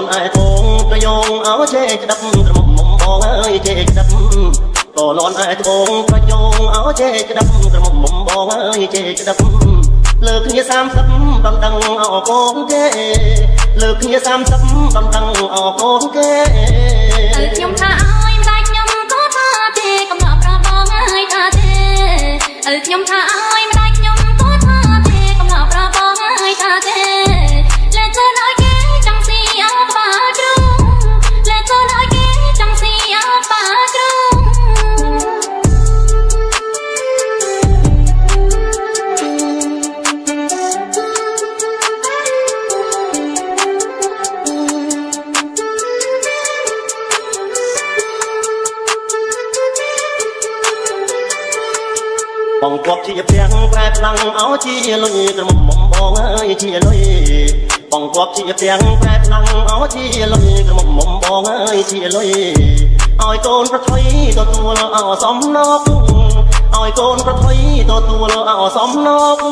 នឯកងប្រយងអោជេក្តាប់ក្រមុំមុំបងអើយជេក្តាប់ក៏លន់ឯកងប្រយងអោជេក្តាប់ក្រមុំមុំបងអើយជេក្តាប់លើគ្នា30ដំដឹងអោកងគេលើគ្នា30ដំដឹងអោកងគេខ្ញុំថាអើយម្ដាយខ្ញុំក៏ថាទេកំណត់ប្របងអើយថាទេខ្ញុំថាអើយម្ដាយខ្ញុំក៏ថាទេកំណត់ប្របងអើយថាទេលែកូនឲ្យគេចង់ស៊ីអើក្បាលជ្រូងលែកូនឲ្យគេចង់ស៊ីអើក្បាលជ្រូងបងគប់ជាពាំងប្រែផ្លាំងអោជាលុយក្រមុំមុំបងអើយជាលុយបងគប់ជាពាំងប្រែផ្លាំងអោជាលុយក្រមុំមុំបងអើយជាលុយឲ្យកូនប្រថុយទទួលអោសំណប់ឲ្យកូនប្រថុយទទួលអោសំណប់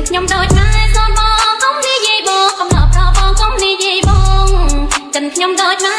ខ្ញុំដូចដែរសូនបងកុំនិយាយបងកំណត់ប្របងកុំនិយាយបងចិនខ្ញុំដូចណា